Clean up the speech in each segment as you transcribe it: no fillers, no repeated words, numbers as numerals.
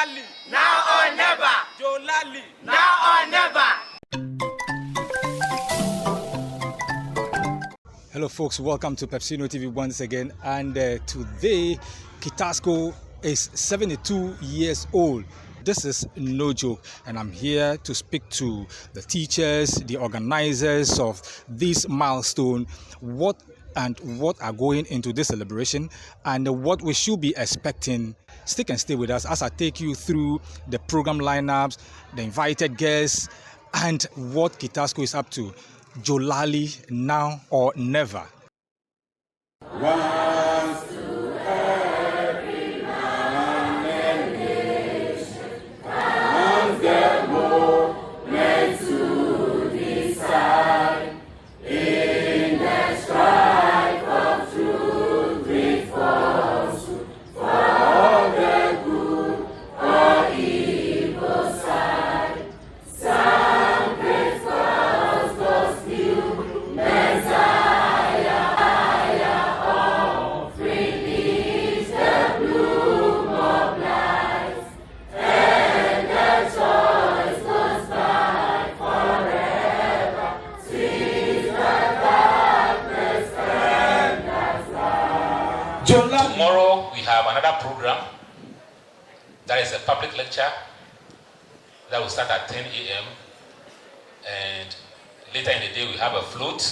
Dzolali. Now or never. Dzolali. Now or never. Hello folks, welcome to PepsinoTv once again, and today KETASCO is 72 years old. This is no joke, and I'm here to speak to the teachers, the organizers of this milestone, what are going into this celebration and what we should be expecting. Stick and stay with us as I take you through the program lineups, the invited guests, and what KETASCO is up to. Dzolali, now or never. Once to every man and nation comes the moment to decide in the strife of truth with falsehood for all the good or evil side. Some great cause was new Messiah. Tomorrow we have another program that is a public lecture that will start at 10 a.m. and later in the day we have a float,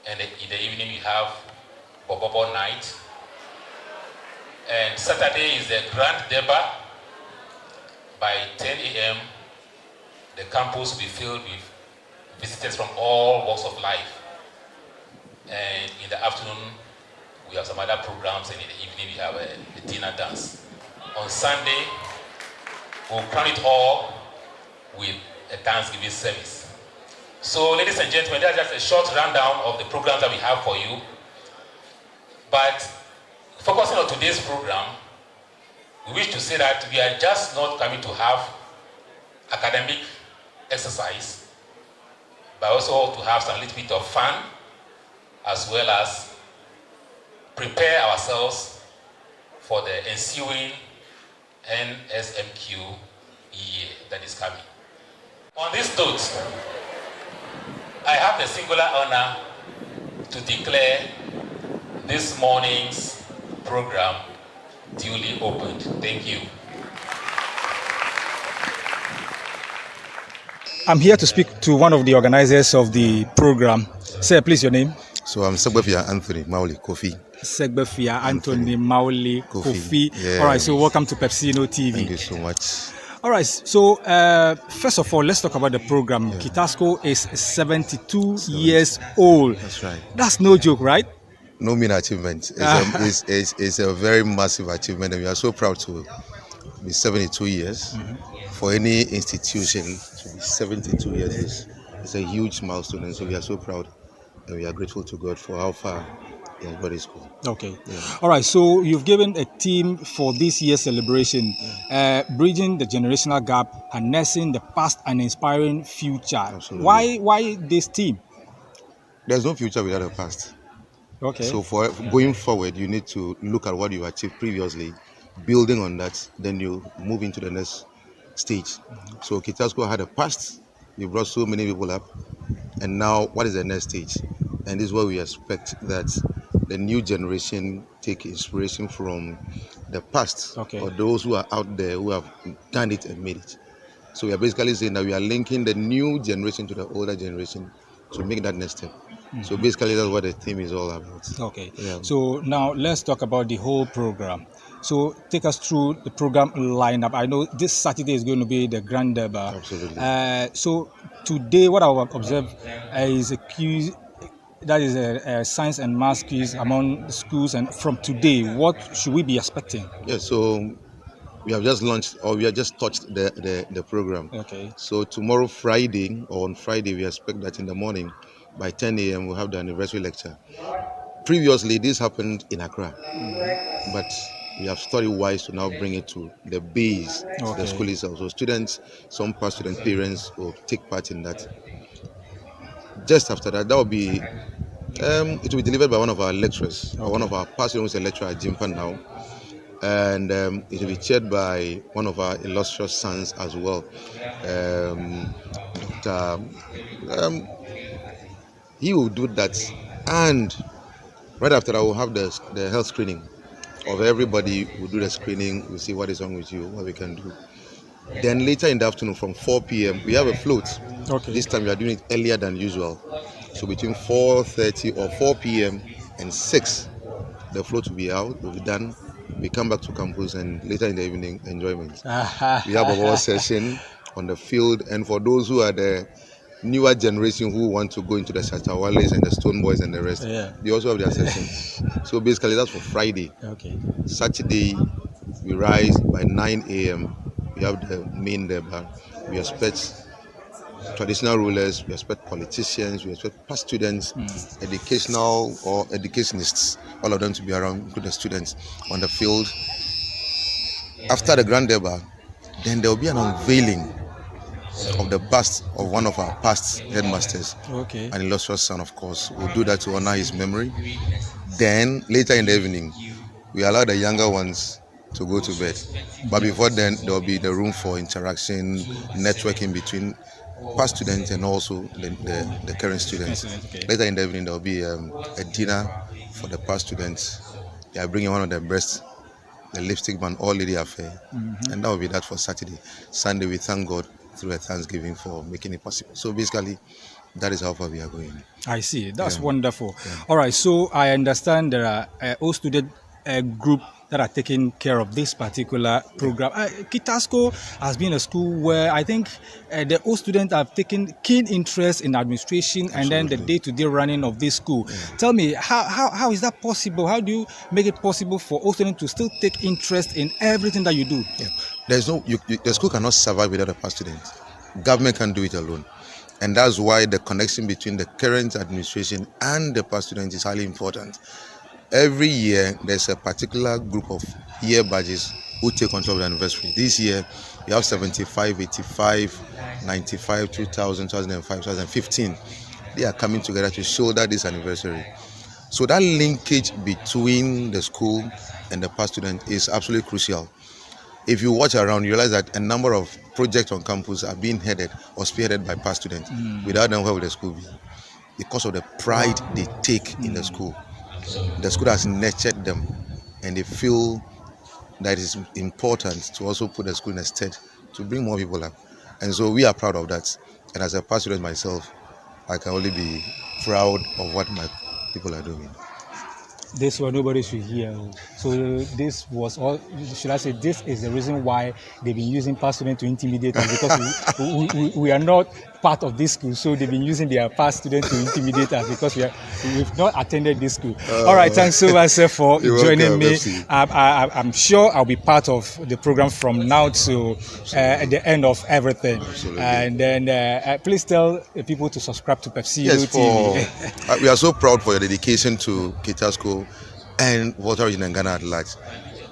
and in the evening we have Bobobo night, and Saturday is the grand deba. By 10 a.m. the campus will be filled with visitors from all walks of life, and in the afternoon we have some other programs, and in the evening we have a dinner dance. On Sunday, we'll crown it all with a Thanksgiving service. So, ladies and gentlemen, that's just a short rundown of the programs that we have for you. But focusing on today's program, we wish to say that we are just not coming to have academic exercise, but also to have some little bit of fun, as well as prepare ourselves for the ensuing NSMQ year that is coming. On this note, I have the singular honor to declare this morning's program duly opened. Thank you. I'm here to speak to one of the organizers of the program. Sir, please, your name? So I'm Segbefia Anthony Mauli Kofi. Segbefia Anthony Mauli Kofi. Yeah. All right, so welcome to PepsinoTv. Thank you so much. All right, so first of all, let's talk about the program. Yeah. KETASCO is 72 years old. That's right. That's no joke, right? No mean achievement. It's a very massive achievement, and we are so proud to be 72 years. For any institution to be 72 years is a huge milestone, and so we are so proud, and we are grateful to God for how far God is going. Okay. Yeah. All right. So you've given a theme for this year's celebration, bridging the generational gap, harnessing the past and inspiring future. Absolutely. Why this theme? There's no future without a past. Okay. So for going forward, you need to look at what you achieved previously, building on that, then you move into the next stage. So KETASCO had a past. You brought so many people up, and now what is the next stage? And this is where we expect that the new generation take inspiration from the past, or those who are out there who have done it and made it. So we are basically saying that we are linking the new generation to the older generation to make that next step. So basically that's what the theme is all about. Okay. Yeah. So now let's talk about the whole program. So take us through the program lineup. I know this Saturday is going to be the Grand Deba. Absolutely. So today what I will observe is a quiz. That is a science and math quiz among the schools. And from today, what should we be expecting? Yeah, so we have just launched, or we have just touched the program. Okay. So tomorrow, Friday, or on Friday, we expect that in the morning, by 10 a.m., we'll have the anniversary lecture. Previously, this happened in Accra, but we have studied wise to now bring it to the base, the school itself. So students, some past student parents will take part in that. Just after that, that will be it will be delivered by one of our lecturers, or one of our past students, a lecturer at Jimpan now. and it will be chaired by one of our illustrious sons as well, Dr. He will do that, and right after that, we'll have the health screening of everybody. We'll do the screening, we'll see what is wrong with you, what we can do. Then later in the afternoon from 4 p.m., we have a float. Okay. This time we are doing it earlier than usual. So between 4:30 or 4 p.m. and 6, the float will be out, will be done. We come back to campus, and later in the evening, enjoyment. We have a whole session on the field, and for those who are the newer generation who want to go into the Shatawales and the Stone Boys and the rest, they also have their session. So basically that's for Friday. Okay. Saturday, we rise by 9 a.m. We have the main deba. We expect traditional rulers, we expect politicians, we expect past students, educational or educationists, all of them to be around with the students on the field. After the grand deba, then there will be an unveiling of the bust of one of our past headmasters, an illustrious son, of course. We'll do that to honor his memory. Then later in the evening, we allow the younger ones to go to bed. But before then, there will be the room for interaction, networking between past students and also the current students. Later in the evening, there will be a dinner for the past students. They are bringing one of their breasts, the lipstick man, all lady affair. And that will be that for Saturday. Sunday, we thank God through a Thanksgiving for making it possible. So basically, that is how far we are going. I see. That's wonderful. All right. So I understand there are all student group that are taking care of this particular program. KETASCO has been a school where I think the old students have taken keen interest in administration and then the day-to-day running of this school. Tell me, how is that possible? How do you make it possible for old students to still take interest in everything that you do? There's no, the school cannot survive without the past students. Government can do it alone. And that's why the connection between the current administration and the past students is highly important. Every year, there's a particular group of year badges who take control of the anniversary. This year, we have 75, 85, 95, 2000, 2005, 2015. They are coming together to shoulder this anniversary. So that linkage between the school and the past student is absolutely crucial. If you watch around, you realize that a number of projects on campus are being headed or spearheaded by past students. Without them, where would the school be? Because of the pride they take in the school. The school has nurtured them, and they feel that it is important to also put the school in a state to bring more people up. And so we are proud of that. And as a past student myself, I can only be proud of what my people are doing. This one nobody should hear. So this was all. Should I say this is the reason why they've been using past students to intimidate us, because we are not part of this school. So they've been using their past students to intimidate us because we've not attended this school. All right, thanks so much for joining me. I'm sure I'll be part of the program from now to the end of everything. Absolutely. And then please tell people to subscribe to PepsinoTv. We are so proud for your dedication to KETASCO and Water Region and Ghana at large.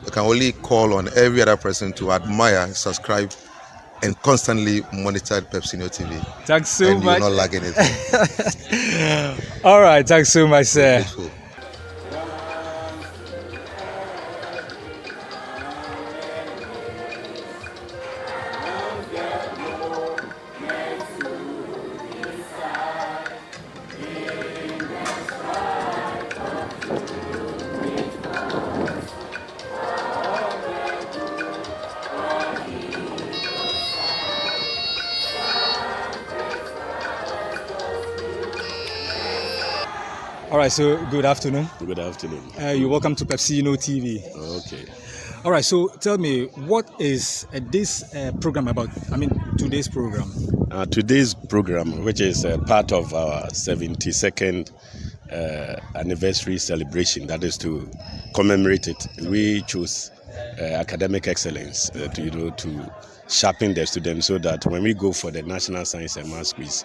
I can only call on every other person to admire, subscribe, and constantly monitor PepsinoTv. Thanks so much. You will not lack anything. All right, thanks so much, sir. All right, so good afternoon. Good afternoon. You're welcome to PepsinoTv. Okay. All right, so tell me, what is this program about? I mean, today's program. Today's program, which is part of our 72nd anniversary celebration, that is to commemorate it, we choose academic excellence to sharpen the students so that when we go for the National Science and Maths quiz,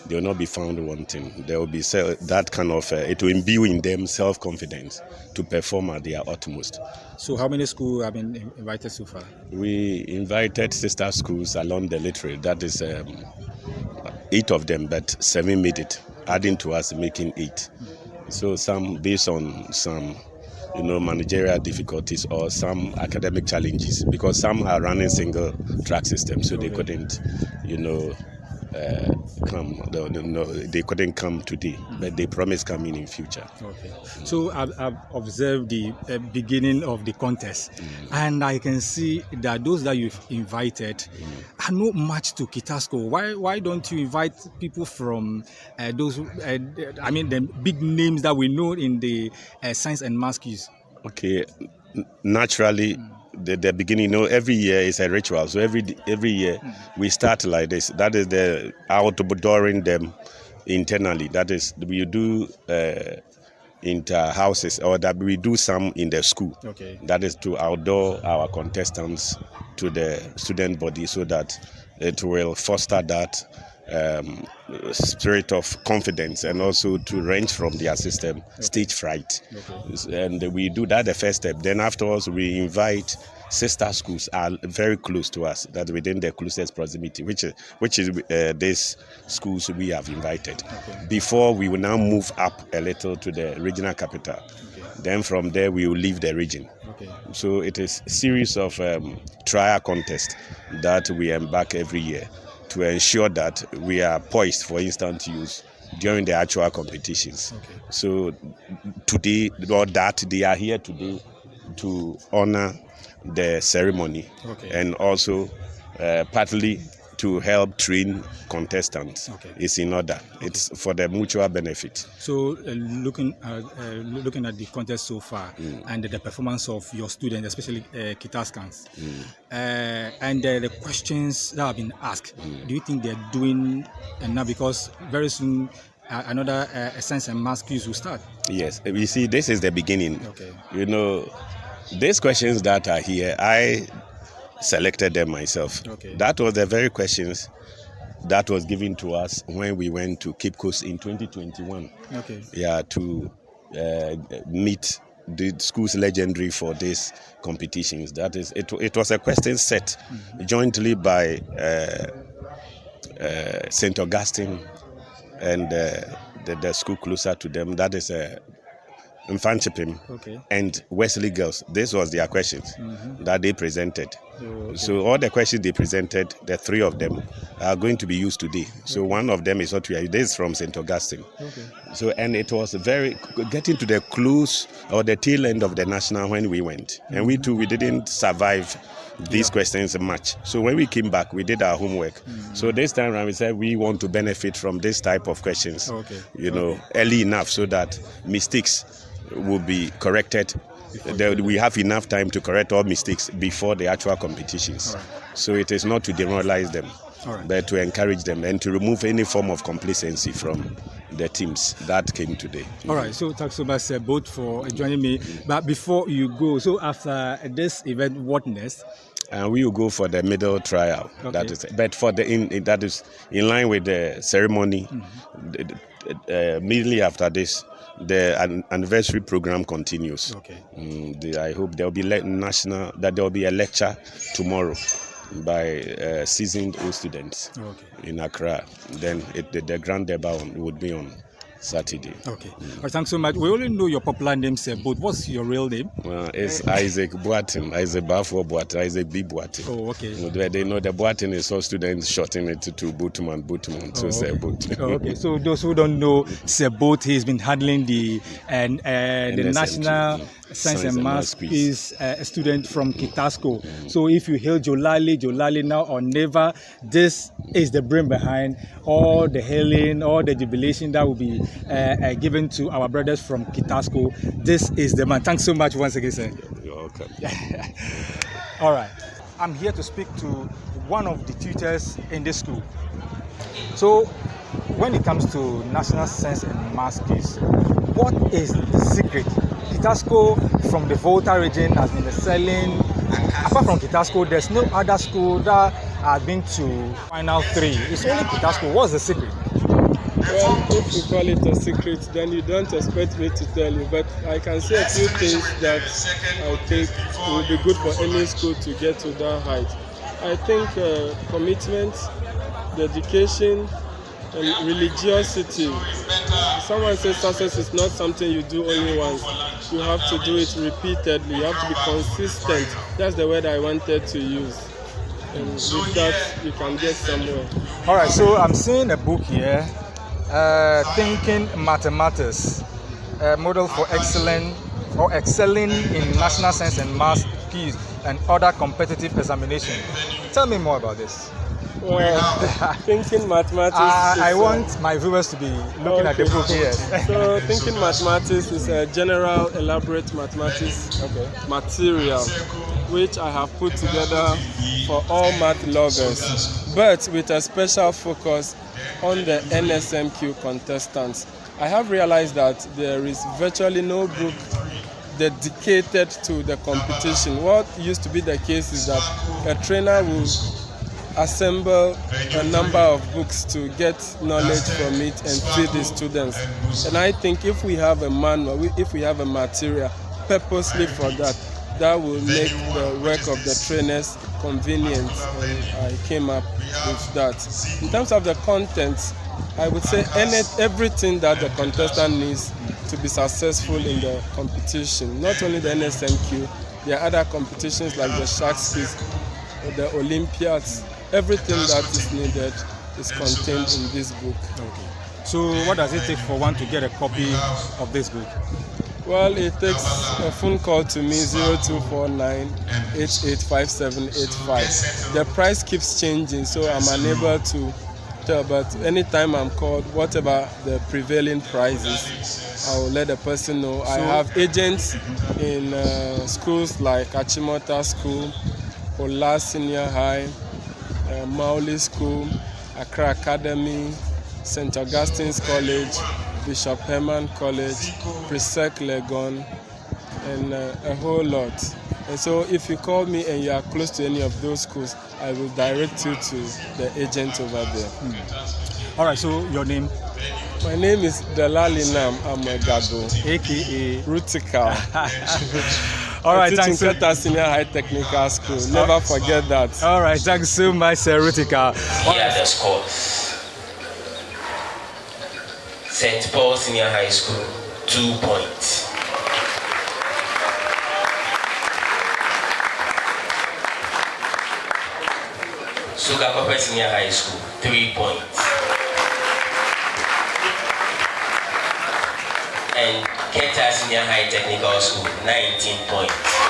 they will not be found wanting. There will be that kind of, it will imbue in them self-confidence to perform at their utmost. So how many schools have been invited so far? We invited sister schools along the literary. That is 8 of them, but 7 made it, adding to us, making 8. So some, based on some managerial difficulties or some academic challenges, because some are running single track systems, so they couldn't, come. They couldn't come today, but they promise coming in future. Okay. So I've observed the beginning of the contest, and I can see that those that you've invited are not much to KETASCO. Why don't you invite people from those? The big names that we know in the science and maths quiz? Okay, naturally. The beginning, every year is a ritual. So every year we start like this. That is the outdooring them internally. That is, we do inter houses, or that we do some in the school. Okay. That is to outdoor our contestants to the student body, so that it will foster that spirit of confidence, and also to range from their system stage fright. Okay. And we do that the first step. Then afterwards we invite sister schools are very close to us, that within the closest proximity, which is these schools we have invited. Okay. Before we will now move up a little to the regional capital. Okay. Then from there we will leave the region. Okay. So it is a series of trial contests that we embark every year, to ensure that we are poised for instant use during the actual competitions. Okay. So today, or that they are here today to honor the ceremony, and also partly to help train contestants. Okay. It's in order. Okay. It's for the mutual benefit. So looking at the contest so far, and the performance of your students, especially KETASCans, and the questions that have been asked, do you think they're doing enough? Because very soon another science and maths quiz will start. Yes, you see, this is the beginning. Okay. These questions that are here, I selected them myself. Okay. That was the very questions that was given to us when we went to Cape Coast in 2021. Okay. Yeah, to meet the school's legendary for these competitions. That is, it was a question set jointly by St. Augustine and the school closer to them. That is Mfanchipim, and Wesley Girls. This was their questions that they presented. So all the questions they presented, the three of them, are going to be used today. So one of them is what we are. This is from St. Augustine. So, and it was very getting to the close or the tail end of the national when we went, and we too, we didn't survive these questions much. So when we came back, we did our homework. So this time around, we said we want to benefit from this type of questions, early enough, so that mistakes will be corrected. We have enough time to correct all mistakes before the actual competitions. So it is not to demoralize them, but to encourage them and to remove any form of complacency from the teams that came today. All right, so thanks so much both for joining me. But before you go, so after this event, what next? We will go for the middle trial. That is, but for that is in line with the ceremony. Immediately after this, the anniversary program continues. I hope there will be there will be a lecture tomorrow by seasoned old students in Accra. Then the grand debut would be on Saturday. Okay. Well, thanks so much. We only know your popular name, sir, but what's your real name? It's Isaac Boatin, Isaac Bafo Boatin, Isaac B. Boatin. Oh, okay. They know the Boatin is all students shortening it to Bootman, so Sir Boat. Okay, so those who don't know, Sir Boat, he's been handling the National Science and Maths is a student from KETASCO. So if you hail Dzolali now or never, this is the brain behind all the hailing, all the jubilation that will be given to our brothers from KETASCO. This is the man. Thanks so much once again, sir. You're welcome. All right. I'm here to speak to one of the tutors in this school. So when it comes to National Science and Maths quiz, what is the secret? KETASCO from the Volta region has been excelling. Apart from KETASCO, there's no other school that has been to Final 3. It's only KETASCO. What's the secret? Well, if you call it a secret, then you don't expect me to tell you. But I can say a few things that I think will be good for any school to get to that height. I think commitment, dedication, and religiosity. someone says success is not something you do only once. You have to do it repeatedly. You have to be consistent. That's the word I wanted to use. And with that, you can get somewhere. All right, so I'm seeing a book here, Thinking Mathematics, a model for excelling in national science and math quiz and other competitive examinations. Tell me more about this. Well, Thinking Mathematics. I want my viewers to be looking at the book here. So, Thinking Mathematics is a general, elaborate mathematics material which I have put together for all math lovers, but with a special focus on the NSMQ contestants. I have realized that there is virtually no book dedicated to the competition. What used to be the case is that a trainer will assemble a number of books to get knowledge from it and feed the students. And I think if we have a manual, if we have a material purposely for that, that will make the work of the trainers convenient, and I came up with that. In terms of the content, I would say everything that the contestant needs to be successful in the competition. Not only the NSMQ, there are other competitions like the Sharks Quiz, the Olympiads. Everything that is needed is contained in this book. Okay. So what does it take for one to get a copy of this book? Well, it takes a phone call to me, 0249 885785. The price keeps changing, so I'm unable to tell, but anytime I'm called, whatever the prevailing price is, I will let the person know. I have agents in schools like Achimota School, Ola Senior High, Mauli School, Accra Academy, St. Augustine's College, Bishop Herman College, Presec Legon, and a whole lot. And so if you call me and you are close to any of those schools, I will direct you to the agent over there. All right, so your name? My name is Dzolali Nam Amagago, a.k.a. Rutical. All right, thanks. thanks. KETASCO Senior High Technical School. Never forget that. All right, thanks so much, Rutical. Here are the scores. St. Paul Senior High School, 2 points. Sugakope Senior High School, 3 points. And KETA Senior High Technical School, 19 points.